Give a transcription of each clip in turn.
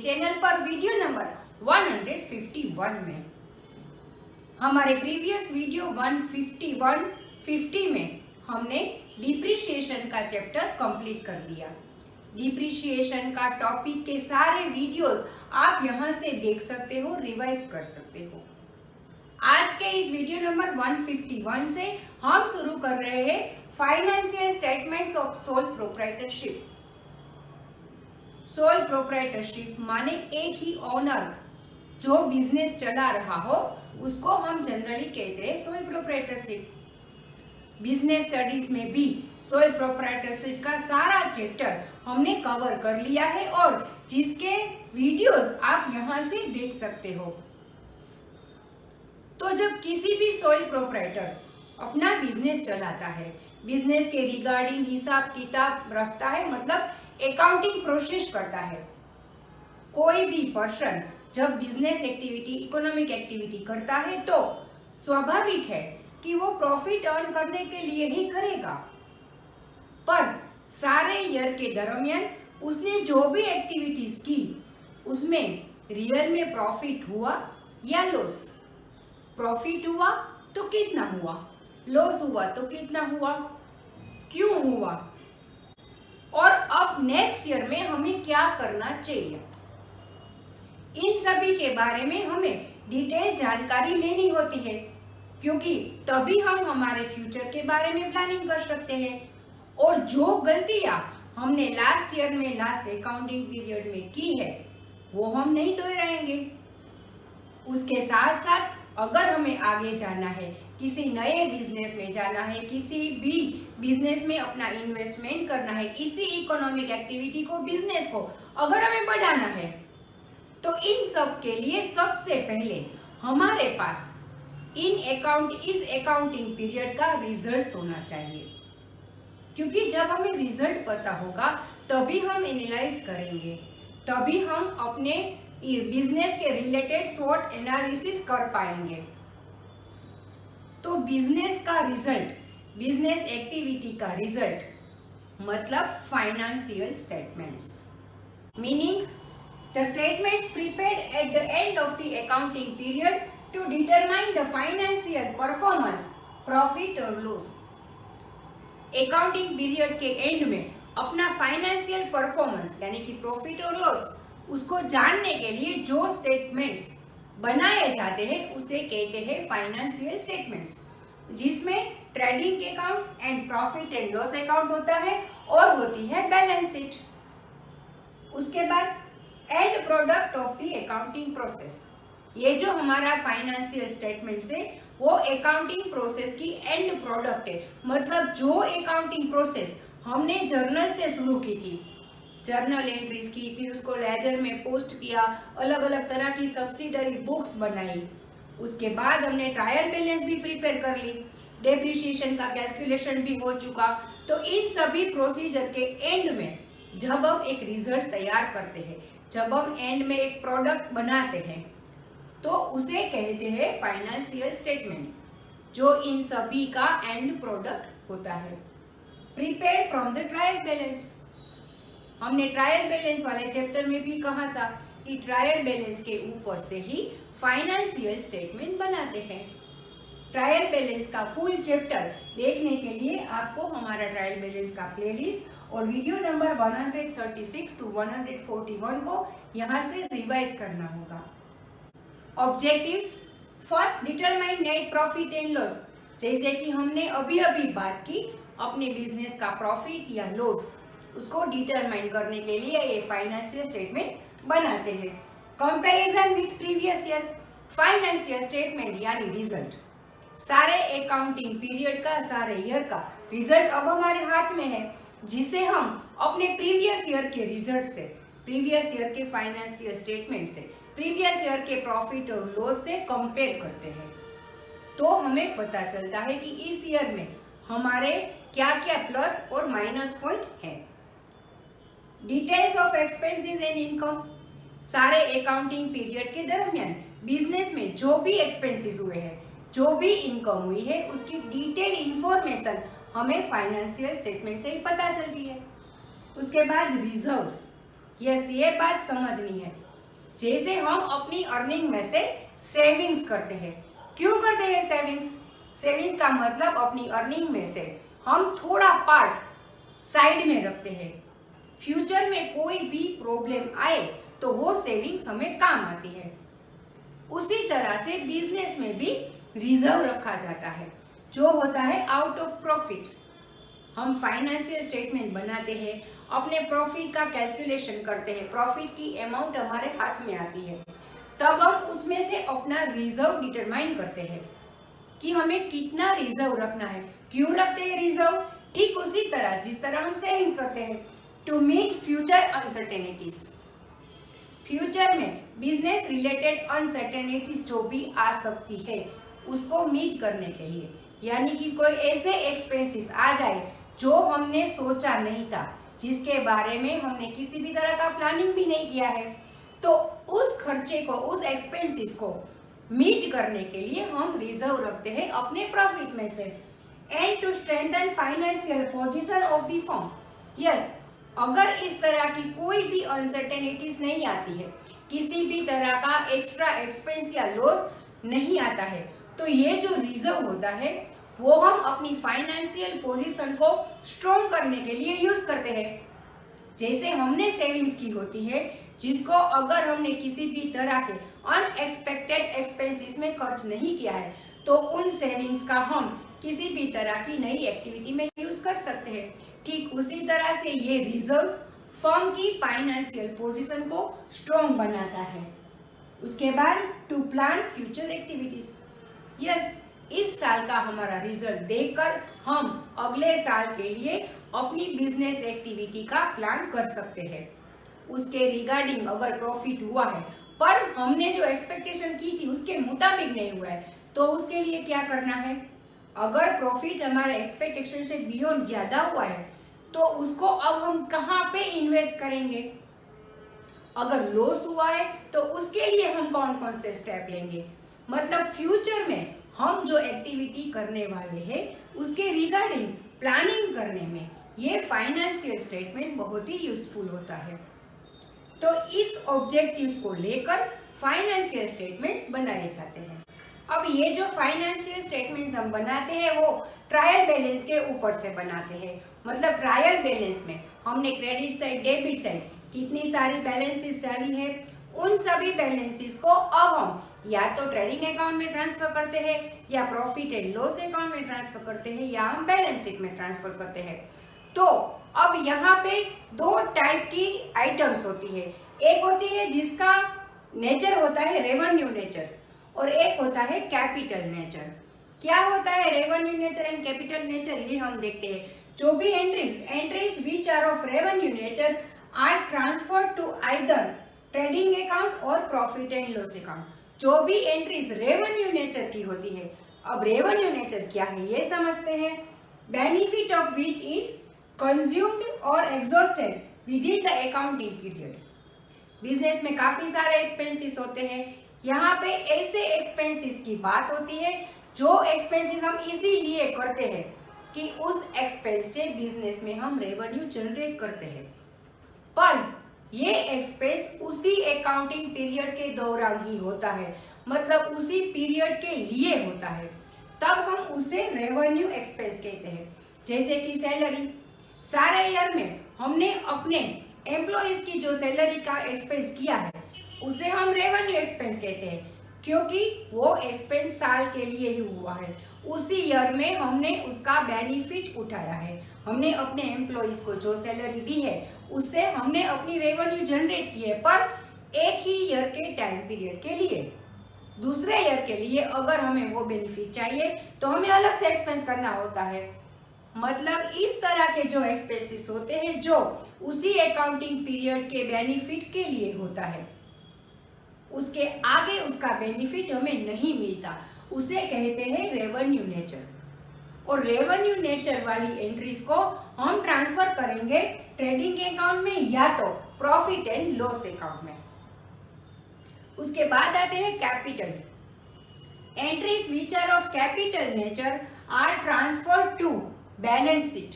Channel पर video number 151 में। हमारे प्रीवियस वीडियो 150 में हमने डिप्रिशिएशन का चैप्टर कंप्लीट कर दिया। डिप्रिशिएशन का टॉपिक के सारे वीडियोस आप यहां से देख सकते हो, रिवाइज कर सकते हो। आज के इस वीडियो नंबर 151 से हम शुरू कर रहे हैं financial statements of sole proprietorship. Sole proprietorship माने एक ही ओनर जो बिजनेस चला रहा हो उसको हम जनरली कहते हैं सोल प्रोप्राइटरशिप। बिजनेस स्टडीज में भी सोल प्रोप्राइटरशिप का सारा चैप्टर हमने कवर कर लिया है और जिसके वीडियोस आप यहां से देख सकते हो। तो जब किसी भी सोल प्रोप्राइटर अपना बिजनेस चलाता है, बिजनेस के रिगार्डिंग हिसाब किताब रखता है, मतलब अकाउंटिंग प्रोसेस करता है। कोई भी पर्सन जब बिजनेस एक्टिविटी, इकोनॉमिक एक्टिविटी करता है तो स्वाभाविक है कि वो प्रॉफिट अर्न करने के लिए ही करेगा। पर सारे ईयर के दरमियान उसने जो भी एक्टिविटीज की उसमें रियल में प्रॉफिट हुआ या लॉस, प्रॉफिट हुआ तो कितना हुआ, लॉस हुआ तो कितना हुआ, क्यों हुआ, और अब नेक्स्ट ईयर में हमें क्या करना चाहिए, इन सभी के बारे में हमें डिटेल जानकारी लेनी होती है, क्योंकि तभी हम हमारे फ्यूचर के बारे में प्लानिंग कर सकते हैं। और जो गलतियां हमने लास्ट ईयर में, लास्ट अकाउंटिंग पीरियड में की है वो हम नहीं दोहराएंगे। उसके साथ साथ अगर हमें आगे जाना है, किसी नए बिजनेस में जाना है, किसी भी बिजनेस में अपना इन्वेस्टमेंट करना है, इसी इकोनॉमिक एक्टिविटी को, बिजनेस को अगर हमें बढ़ाना है तो इन सब के लिए सबसे पहले हमारे पास इस अकाउंटिंग पीरियड का रिजल्ट होना चाहिए। क्योंकि जब हमें रिजल्ट पता होगा तभी हम एनालाइज करेंगे, तभी हम अपने बिजनेस के रिलेटेड स्वॉट एनालिसिस कर पाएंगे। तो बिजनेस का रिजल्ट, बिजनेस एक्टिविटी का रिजल्ट मतलब financial statements, meaning the statements prepared at the end of the accounting period to determine the financial performance, profit or loss। Accounting period के and में अपना financial performance यानी कि profit और loss उसको जानने के लिए जो स्टेटमेंट्स बनाए जाते हैं उसे कहते हैं फाइनेंशियल स्टेटमेंट्स, जिसमें trading account and profit and loss account होता है और होती है बैलेंस शीट। उसके बाद and product of the accounting process, ये जो हमारा फाइनेंशियल स्टेटमेंट्स है वो अकाउंटिंग प्रोसेस की एंड प्रोडक्ट है। मतलब जो अकाउंटिंग प्रोसेस हमने जर्नल से शुरू की थी, जर्नल एंट्रीज की, फिर उसको लेजर में पोस्ट किया, अलग अलग तरह की सब्सिडरी बुक्स बनाई, उसके बाद हमने ट्रायल बैलेंस भी प्रिपेयर कर ली, डेप्रिसिएशन का कैलकुलेशन भी हो चुका। तो इन सभी प्रोसीजर के एंड में जब हम एक रिजल्ट तैयार करते हैं, जब हम एंड में एक प्रोडक्ट बनाते हैं तो उसे कहते हैं फाइनेंशियल स्टेटमेंट, जो इन सभी का एंड प्रोडक्ट होता है। Prepare from the trial balance, हमने ट्रायल बैलेंस वाले चैप्टर में भी कहा था कि ट्रायल बैलेंस के ऊपर से ही फाइनेंशियल स्टेटमेंट बनाते हैं। ट्रायल बैलेंस का फुल चैप्टर देखने के लिए आपको हमारा ट्रायल बैलेंस का प्लेलिस्ट और वीडियो नंबर 136 to 141 को यहाँ से रिवाइज करना होगा। Objectives, first determine net profit and loss, जैसे कि हमने अभी बात की, अपने बिजनेस का प्रॉफिट या लॉस उसको डिटरमाइन करने के लिए ये फाइनेंशियल स्टेटमेंट बनाते हैं। Comparison with previous year, financial statement यानी रिजल्ट, सारे अकाउंटिंग पीरियड का, सारे ईयर का रिजल्ट अब हमारे हाथ में है, जिसे हम अपने प्रीवियस ईयर के रिजल्ट से, प्रीवियस ईयर के फाइनेंशियल स्टेटमेंट से, प्रीवियस ईयर के प्रॉफिट और लॉस से कंपेयर करते हैं। तो हमें पता चलता है कि इस ईयर में हमारे क्या क्या प्लस और माइनस पॉइंट है। Details of expenses and income, सारे अकाउंटिंग पीरियड के दरमियान बिजनेस में जो भी एक्सपेंसेस हुए हैं, जो भी इनकम हुई है, उसकी डिटेल इंफॉर्मेशन हमें फाइनेंशियल स्टेटमेंट से ही पता चलती है। उसके बाद रिजर्व्स, यस ये बात समझनी है, जैसे हम अपनी अर्निंग में से सेविंग्स करते हैं। क्यों करते हैं सेविंग्स? सेविंग्स का मतलब अपनी अर्निंग में से हम थोड़ा पार्ट साइड में रखते हैं। फ्यूचर में कोई भी प्रॉब्लम आए तो वो सेविंग्स हमें काम आती है। उसी तरह से बिजनेस में भी रिजर्व रखा जाता है, जो होता है आउट ऑफ प्रॉफिट। हम फाइनेंशियल स्टेटमेंट बनाते हैं, अपने प्रॉफिट का कैलकुलेशन करते हैं, प्रॉफिट की अमाउंट हमारे हाथ में आती है, तब हम उसमें से अपना रिजर्व डिटरमाइन करते हैं कि हमें कितना रिजर्व रखना है। क्यों रखते हैं रिजर्व? ठीक उसी तरह जिस तरह हम सेविंग्स करते हैं, to meet future uncertainties. Future में बिजनेस रिलेटेड अनसर्टेनिटीज जो भी आ सकती है उसको मीट करने के लिए, यानी कि कोई ऐसे एक्सपेंसेस आ जाए जो हमने सोचा नहीं था, जिसके बारे में हमने किसी भी तरह का प्लानिंग भी नहीं किया है, तो उस खर्चे को, उस एक्सपेंसेस को मीट करने के लिए हम रिजर्व रखते हैं अपने प्रॉफिट में से। And to strengthen financial position of the firm. Yes, अगर इस तरह की कोई भी अनसर्टेनिटीज नहीं आती है, किसी भी तरह का एक्स्ट्रा एक्सपेंस या लॉस नहीं आता है, तो ये जो रिजर्व होता है वो हम अपनी फाइनेंशियल पोजीशन को स्ट्रॉन्ग करने के लिए यूज करते हैं। जैसे हमने सेविंग्स की होती है, जिसको अगर हमने किसी भी तरह के अनएक्सपेक्टेड एक्सपेंसेस में खर्च नहीं किया है, तो उन सेविंग्स का हम किसी भी तरह की नई एक्टिविटी में यूज कर सकते हैं। ठीक उसी तरह से ये रिजर्व्स फर्म की फाइनेंशियल पोजीशन को स्ट्रॉन्ग बनाता है। उसके बाद to plan future activities. Yes, इस साल का हमारा रिजल्ट देखकर हम अगले साल के लिए अपनी बिजनेस एक्टिविटी का प्लान कर सकते हैं। उसके रिगार्डिंग अगर प्रॉफिट हुआ है पर हमने जो एक्सपेक्टेशन की थी उसके मुताबिक नहीं हुआ है, तो उसके लिए क्या करना है? अगर प्रॉफिट हमारे एक्सपेक्टेशन से बियॉन्ड ज्यादा हुआ है तो उसको अब हम कहाँ पे इन्वेस्ट करेंगे? अगर लॉस हुआ है तो उसके लिए हम कौन कौन से स्टेप लेंगे? मतलब फ्यूचर में हम जो एक्टिविटी करने वाले हैं उसके रिगार्डिंग प्लानिंग करने में ये फाइनेंशियल स्टेटमेंट बहुत ही यूजफुल होता है। तो इस ऑब्जेक्टिव्स को लेकर फाइनेंशियल स्टेटमेंट्स बनाए जाते हैं। अब ये जो फाइनेंशियल स्टेटमेंट्स हम बनाते हैं वो ट्रायल बैलेंस के ऊपर से बनाते हैं। मतलब ट्रायल बैलेंस में हमने क्रेडिट साइड, डेबिट साइड कितनी सारी बैलेंसेस डाली है, उन सभी बैलेंसेस को अब हम या तो ट्रेडिंग अकाउंट में ट्रांसफर करते हैं, या प्रॉफिट एंड लॉस अकाउंट में ट्रांसफर करते हैं, या हम बैलेंस शीट में ट्रांसफर करते हैं। तो अब यहाँ पे दो टाइप की आइटम्स होती है। एक होती है जिसका नेचर होता है रेवेन्यू नेचर, और एक होता है कैपिटल नेचर। क्या होता है revenue nature and capital nature, ये हम देखते हैं। जो भी entries which are of revenue nature are transferred to either trading account or profit and loss account. जो भी एंट्रीज रेवेन्यू नेचर की होती है, अब रेवेन्यू नेचर क्या है ये समझते हैं। Benefit of which is consumed और exhausted within the accounting period. Business में काफी सारे एक्सपेंसेस होते हैं, यहाँ पे ऐसे एक्सपेंसेस की बात होती है जो एक्सपेंसेस हम इसीलिए करते हैं कि उस एक्सपेंस से बिजनेस में हम रेवेन्यू जनरेट करते हैं, पर ये एक्सपेंस उसी अकाउंटिंग पीरियड के दौरान ही होता है, मतलब उसी पीरियड के लिए होता है, तब हम उसे रेवेन्यू एक्सपेंस कहते हैं। जैसे कि सैलरी, सारे ईयर में हमने अपने एम्प्लॉइज की जो सैलरी का एक्सपेंस किया है उसे हम रेवेन्यू एक्सपेंस कहते हैं, क्योंकि वो एक्सपेंस साल के लिए ही हुआ है। उसी ईयर में हमने उसका बेनिफिट उठाया है, हमने अपने एम्प्लॉइज को जो सैलरी दी है उससे हमने अपनी रेवेन्यू जनरेट की है, पर एक ही ईयर के टाइम पीरियड के लिए। दूसरे ईयर के लिए अगर हमें वो बेनिफिट चाहिए तो हमें अलग से एक्सपेंस करना होता है। मतलब इस तरह के जो एक्सपेंसेस होते हैं जो उसी अकाउंटिंग पीरियड के बेनिफिट के लिए होता है, उसके आगे उसका बेनिफिट हमें नहीं मिलता, उसे कहते हैं रेवेन्यू नेचर। और रेवेन्यू नेचर वाली एंट्रीज को हम ट्रांसफर करेंगे ट्रेडिंग अकाउंट में या तो प्रॉफिट एंड लॉस अकाउंट में। उसके बाद आते हैं capital. Entries which are of capital nature are transferred to balance sheet.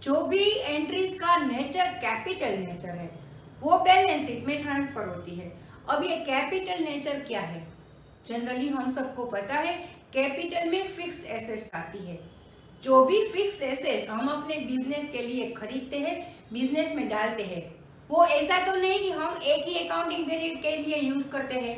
जो भी एंट्रीज का नेचर कैपिटल नेचर है वो बैलेंस शीट में ट्रांसफर होती है। अब ये कैपिटल नेचर क्या है? जनरली हम सबको पता है कैपिटल में फिक्स्ड एसेट्स आती है। जो भी फिक्स्ड एसेट हम अपने बिजनेस के लिए खरीदते हैं, बिजनेस में डालते हैं, वो ऐसा तो नहीं कि हम एक ही अकाउंटिंग पीरियड के लिए यूज करते हैं।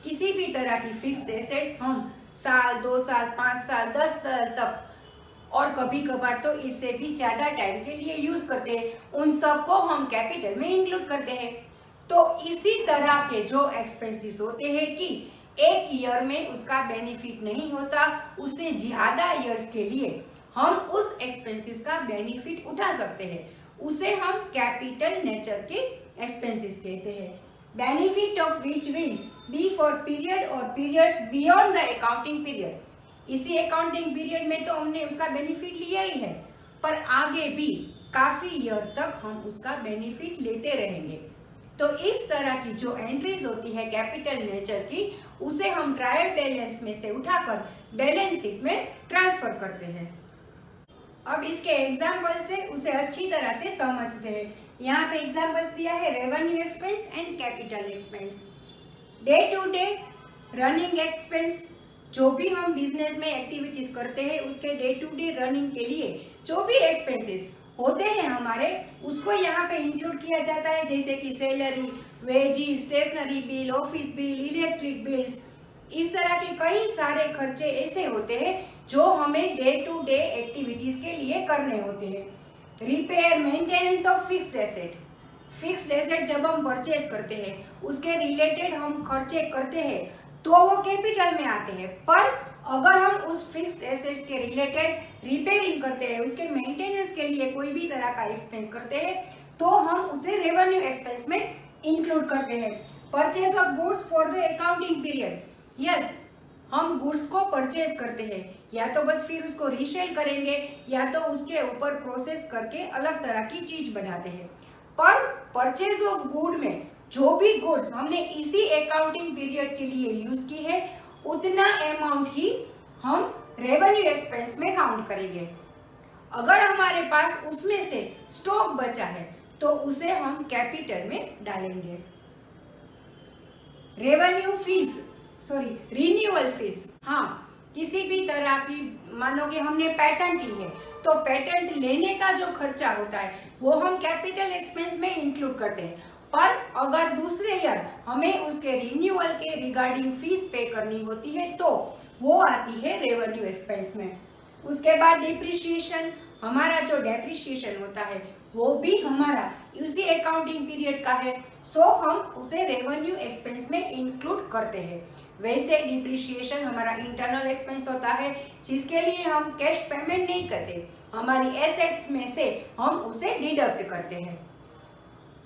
किसी भी तरह की फिक्स्ड एसेट्स हम साल, 2 साल, 5 साल, 10 साल तक और कभी कभार तो इससे भी ज्यादा टाइम के लिए यूज करते हैं, उन सबको हम कैपिटल में इंक्लूड करते हैं। तो इसी तरह के जो एक्सपेंसेस होते हैं कि एक ईयर में उसका बेनिफिट नहीं होता, उससे ज्यादा ईयर्स के लिए हम उस एक्सपेंसेस का बेनिफिट उठा सकते हैं, उसे हम कैपिटल नेचर के एक्सपेंसेस कहते हैं। Benefit of which will be for period और periods beyond the accounting period. इसी अकाउंटिंग पीरियड में तो हमने उसका बेनिफिट लिया ही है, पर आगे भी काफी ईयर तक हम उसका बेनिफिट लेते रहेंगे। तो इस तरह की जो एंट्रीज होती है कैपिटल नेचर की, उसे हम ट्रायल बैलेंस में से उठाकर बैलेंस शीट में ट्रांसफर करते हैं। अब इसके एग्जाम्पल से उसे अच्छी तरह से समझते हैं। यहाँ पे एग्जाम्पल्स दिया है revenue expense and capital expense. Day to day running expense, जो भी हम बिजनेस में एक्टिविटीज करते हैं उसके डे टू डे रनिंग के लिए जो भी एक्सपेंसेस होते हैं हमारे, उसको यहाँ पे इंक्लूड किया जाता है, जैसे कि salary, wages, stationery bill, office bill, electric bills. इस तरह के कई सारे खर्चे ऐसे होते हैं जो हमें डे टू डे एक्टिविटीज के लिए करने होते हैं। Repair, maintenance of fixed asset. Fixed asset जब हम परचेज करते हैं उसके रिलेटेड हम खर्चे करते हैं तो वो कैपिटल में आते हैं, पर अगर हम उस फिक्स्ड एसेट्स के रिलेटेड रिपेयरिंग करते हैं, उसके मेंटेनेंस के लिए कोई भी तरह का एक्सपेंस करते हैं, तो हम उसे रेवेन्यू एक्सपेंस में इंक्लूड करते हैं। Purchase of goods for the accounting period. Yes, हम गुड्स को परचेज करते हैं, या तो बस फिर उसको रीसेल करेंगे या तो उसके ऊपर प्रोसेस करके अलग तरह की चीज बनाते हैं। पर परचेज ऑफ गुड में जो भी गुड्स हमने इसी अकाउंटिंग पीरियड के लिए यूज की है, उतना अमाउंट ही हम रेवेन्यू एक्सपेंस में काउंट करेंगे। अगर हमारे पास उसमें से स्टॉक बचा है तो उसे हम कैपिटल में डालेंगे। Revenue fees, sorry renewal fees. हाँ, किसी भी तरह की, मानो कि हमने पेटेंट ली है तो पेटेंट लेने का जो खर्चा होता है वो हम कैपिटल एक्सपेंस में इंक्लूड करते हैं, पर अगर दूसरे ईयर हमें उसके रिन्यूअल के रिगार्डिंग फीस पे करनी होती है तो वो आती है रेवेन्यू एक्सपेंस में। उसके बाद डिप्रिसिएशन, हमारा जो डेप्रिसिएशन होता है वो भी हमारा उसी अकाउंटिंग पीरियड का है, सो हम उसे रेवेन्यू एक्सपेंस में इंक्लूड करते हैं। वैसे डिप्रिसिएशन हमारा इंटरनल एक्सपेंस होता है जिसके लिए हम कैश पेमेंट नहीं करते, हमारी एसेट्स में से हम उसे डिडक्ट करते हैं।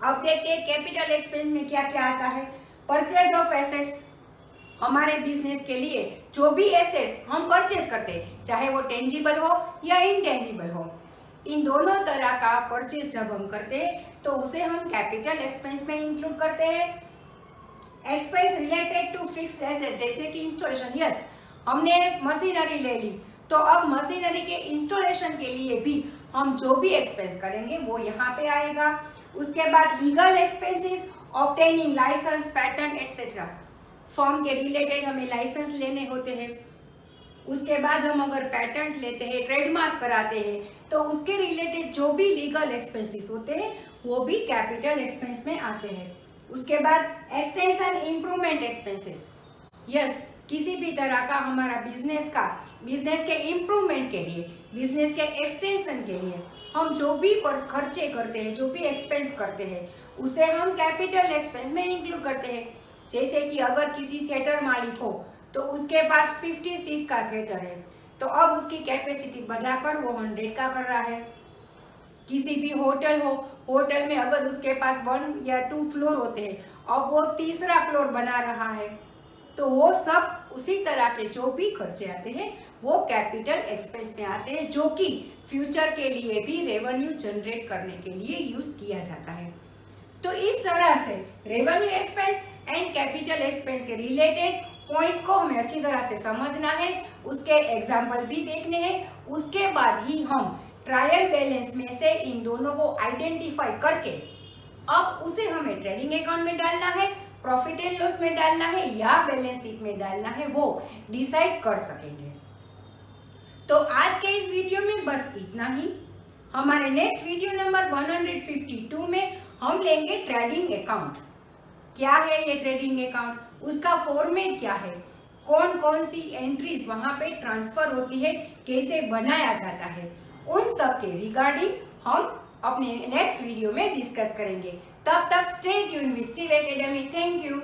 अब देखते हैं कैपिटल एक्सपेंस में क्या क्या आता है। परचेज ऑफ एसेट्स, हमारे बिजनेस के लिए जो भी एसेट्स हम परचेज करते हैं, चाहे वो टेंजिबल हो या इनटेंजिबल हो, इन दोनों तरह का परचेज जब हम करते हैं तो उसे हम कैपिटल एक्सपेंस में इंक्लूड करते हैं। Expense related to fixed asset, जैसे कि इंस्टॉलेशन। यस, हमने मशीनरी ले ली तो अब मशीनरी के इंस्टॉलेशन के लिए भी हम जो भी एक्सपेंस करेंगे वो यहाँ पे आएगा। उसके बाद legal expenses, obtaining licence, patent etcetera. Form के रिलेटेड हमें लाइसेंस लेने होते हैं। उसके बाद हम अगर पैटेंट लेते हैं, ट्रेडमार्क कराते हैं, तो उसके रिलेटेड जो भी लीगल एक्सपेंसेस होते हैं वो भी कैपिटल एक्सपेंस में आते हैं। उसके बाद एक्सटेंशन इम्प्रूवमेंट एक्सपेंसेस। यस, किसी भी तरह का हमारा बिजनेस के इम्प्रूवमेंट के लिए, बिजनेस के एक्सटेंशन के लिए हम जो भी खर्चे करते हैं, जो भी एक्सपेंस करते हैं, उसे हम कैपिटल एक्सपेंस में इंक्लूड करते हैं। जैसे कि अगर किसी थिएटर मालिक हो तो उसके पास 50 सीट का थिएटर है, तो अब उसकी कैपेसिटी बढ़ाकर वो 100 का कर रहा है। किसी भी होटल हो, होटल में अगर उसके पास 1 या 2 फ्लोर होते हैं, अब वो तीसरा फ्लोर बना रहा है, तो वो सब उसी तरह के जो भी खर्चे आते हैं वो कैपिटल एक्सपेंस में आते हैं, जो कि फ्यूचर के लिए भी रेवेन्यू जनरेट करने के लिए यूज किया जाता है। तो इस तरह से revenue expense and capital expense के रिलेटेड पॉइंट्स को हमें अच्छी तरह से समझना है, उसके एग्जाम्पल भी देखने हैं। उसके बाद ही हम ट्रायल बैलेंस में से इन दोनों को आइडेंटिफाई करके अब उसे हमें ट्रेडिंग अकाउंट में डालना है, प्रॉफिट एंड लॉस में डालना है या बैलेंस शीट में डालना है, वो डिसाइड कर सकेंगे। तो आज के इस वीडियो में बस इतना ही। हमारे नेक्स्ट वीडियो नंबर 152 में हम लेंगे ट्रेडिंग अकाउंट। क्या है ये ट्रेडिंग अकाउंट, उसका फॉर्मेट क्या है, कौन कौन सी एंट्रीज वहां पे ट्रांसफर होती है, कैसे बनाया जाता है, उन सब के रिगार्डिंग हम अपने नेक्स्ट वीडियो में डिस्कस करेंगे। तब तक stay tuned with Shiv Academy. Thank you.